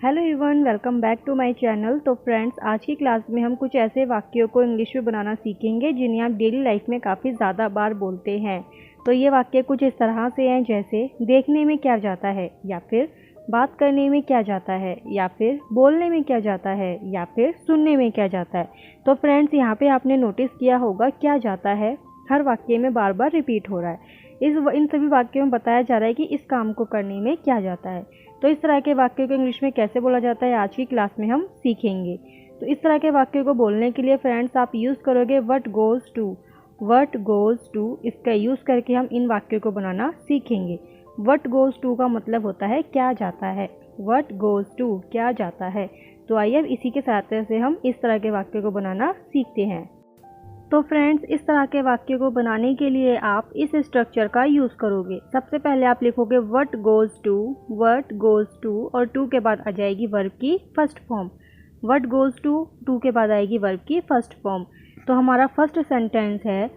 Hello everyone, welcome back to my channel. तो friends, आज की क्लास में हम कुछ ऐसे वाक्यों को इंग्लिश में बनाना सीखेंगे जिन्हें आप डेली लाइफ में काफ़ी ज़्यादा बार बोलते हैं। तो ये वाक्य कुछ इस तरह से हैं, जैसे देखने में क्या जाता है, या फिर बात करने में क्या जाता है, या फिर बोलने में क्या जाता है, या फिर सुनने में क्या जाता है। तो फ्रेंड्स, यहाँ पे आपने नोटिस किया होगा क्या जाता है हर वाक्य में बार बार रिपीट हो रहा है। इन सभी वाक्यों में बताया जा रहा है कि इस काम को करने में क्या जाता है। तो इस तरह के वाक्यों को इंग्लिश में कैसे बोला जाता है आज की क्लास में हम सीखेंगे। तो इस तरह के वाक्यों को बोलने के लिए फ्रेंड्स आप यूज़ करोगे what goes to. What goes to, इसका यूज़ करके हम इन वाक्यों को बनाना सीखेंगे। व्हाट गोज़ टू का मतलब होता है क्या जाता है। व्हाट गोज़ टू, क्या जाता है। तो आइए अब इसी के साथ से हम इस तरह के वाक्यों को बनाना सीखते हैं। तो फ्रेंड्स, इस तरह के वाक्य को बनाने के लिए आप इस स्ट्रक्चर का यूज़ करोगे। सबसे पहले आप लिखोगे what goes to, what goes to, और टू के बाद आ जाएगी वर्ब की first form. What goes to, to के बाद आएगी वर्ब की फर्स्ट फॉर्म। तो हमारा फर्स्ट सेंटेंस है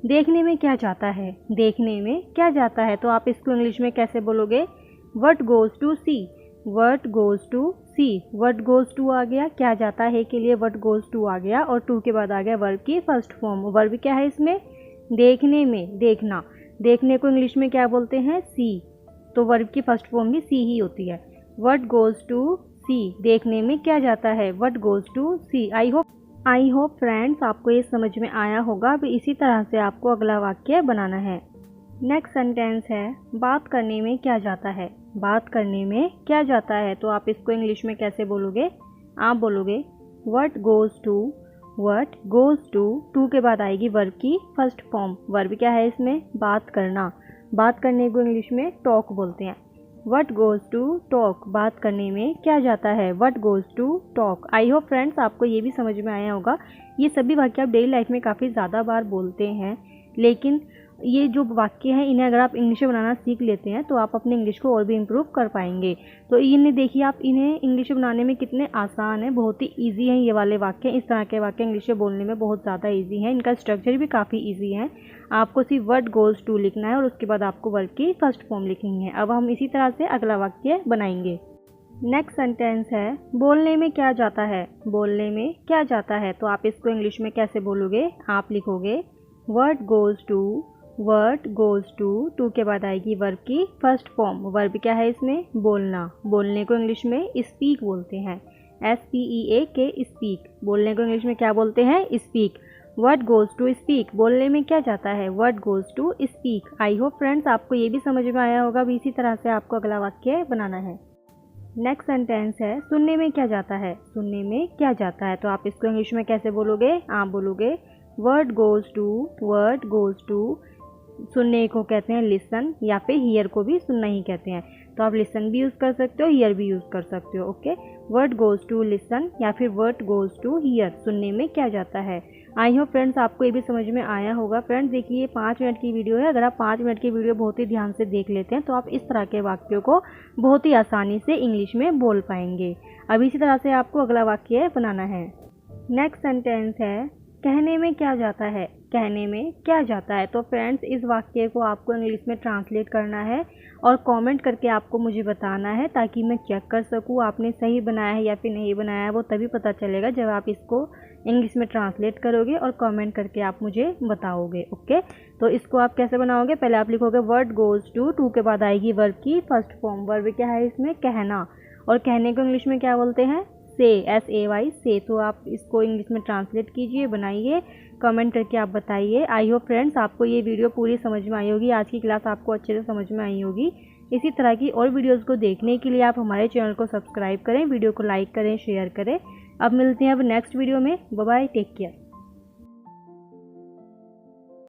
देखने में क्या जाता है। देखने में क्या जाता है, तो आप इसको इंग्लिश में कैसे बोलोगे? What goes to see. What goes to see. What goes to आ गया, क्या जाता है के लिए व्हाट गोज़ टू आ गया, और टू के बाद आ गया वर्ब की फर्स्ट फॉर्म। वर्ब क्या है इसमें? देखने में, देखना। देखने को इंग्लिश में क्या बोलते हैं? सी। तो वर्ब की फर्स्ट फॉर्म भी सी ही होती है। व्हाट गोज़ टू सी, देखने में क्या जाता है। What goes to see. I hope friends आपको ये समझ में आया होगा। अब इसी तरह से आपको अगला वाक्य बनाना है। नेक्स्ट सेंटेंस है बात करने में क्या जाता है। बात करने में क्या जाता है, तो आप इसको इंग्लिश में कैसे बोलोगे? आप बोलोगे what goes to. What goes to, to के बाद आएगी वर्ब की फर्स्ट फॉर्म। वर्ब क्या है इसमें? बात करना। बात करने को इंग्लिश में टॉक बोलते हैं। व्हाट गोज़ टू टॉक, बात करने में क्या जाता है। What goes to talk. I hope friends आपको ये भी समझ में आया होगा। ये सभी वाक्य आप डेली लाइफ में काफ़ी ज़्यादा बार बोलते हैं, लेकिन ये जो वाक्य हैं इन्हें अगर आप इंग्लिश में बनाना सीख लेते हैं तो आप अपने इंग्लिश को और भी इम्प्रूव कर पाएंगे। तो इन्हें देखिए, आप इन्हें इंग्लिश में बनाने में कितने आसान है, बहुत ही इजी हैं ये वाले वाक्य। इस तरह के वाक्य इंग्लिश में बोलने में बहुत ज़्यादा इजी हैं। इनका स्ट्रक्चर भी काफ़ी इजी है। आपको सिर्फ व्हाट गोज़ टू लिखना है और उसके बाद आपको वर्ब की फर्स्ट फॉर्म लिखनी है। अब हम इसी तरह से अगला वाक्य बनाएंगे। नेक्स्ट सेंटेंस है बोलने में क्या जाता है। बोलने में क्या जाता है, तो आप इसको इंग्लिश में कैसे बोलोगे? आप लिखोगे what goes to. Word goes to, to के बाद आएगी वर्ब की फर्स्ट फॉर्म। वर्ब क्या है इसमें? बोलना। बोलने को इंग्लिश में स्पीक बोलते हैं। SPEAK, speak. बोलने को इंग्लिश में क्या बोलते हैं? Speak. Word goes to speak, बोलने में क्या जाता है। Word goes to speak. I hope friends आपको ये भी समझ में आया होगा। इसी तरह से आपको अगला वाक्य बनाना है। नेक्स्ट सेंटेंस है सुनने में क्या जाता है। सुनने में क्या जाता है, तो आप इसको इंग्लिश में कैसे बोलोगे? आप बोलोगे word goes to. Word goes to, सुनने को कहते हैं लिसन, या फिर हियर को भी सुनना ही कहते हैं। तो आप लिसन भी यूज़ कर सकते हो, हियर भी यूज़ कर सकते हो। Okay, word goes to listen या फिर वर्ड गोज़ टू हियर, सुनने में क्या जाता है। आई होप फ्रेंड्स आपको ये भी समझ में आया होगा। फ्रेंड्स देखिए, ये 5 मिनट की वीडियो है। अगर आप 5 मिनट की वीडियो बहुत ही ध्यान से देख लेते हैं तो आप इस तरह के वाक्यों को बहुत ही आसानी से इंग्लिश में बोल पाएंगे। अब इसी तरह से आपको अगला वाक्य बनाना है। नेक्स्ट सेंटेंस है कहने में क्या जाता है। कहने में क्या जाता है, तो फ्रेंड्स इस वाक्य को आपको इंग्लिश में ट्रांसलेट करना है और कमेंट करके आपको मुझे बताना है, ताकि मैं चेक कर सकूं आपने सही बनाया है या फिर नहीं बनाया है। वो तभी पता चलेगा जब आप इसको इंग्लिश में ट्रांसलेट करोगे और कमेंट करके आप मुझे बताओगे। ओके, तो इसको आप कैसे बनाओगे? पहले आप लिखोगे वर्ड गोज़ टू, टू के बाद आएगी वर्ब की फर्स्ट फॉर्म। वर्ब क्या है इसमें? कहना। और कहने को इंग्लिश में क्या बोलते हैं? से, SAY से। तो आप इसको इंग्लिश में ट्रांसलेट कीजिए, बनाइए, कमेंट करके आप बताइए। आई होप फ्रेंड्स आपको ये वीडियो पूरी समझ में आई होगी। आज की क्लास आपको अच्छे से समझ में आई होगी। इसी तरह की और वीडियोस को देखने के लिए आप हमारे चैनल को सब्सक्राइब करें, वीडियो को लाइक करें, शेयर करें। अब मिलते हैं अब नेक्स्ट वीडियो में। Bye bye, take care.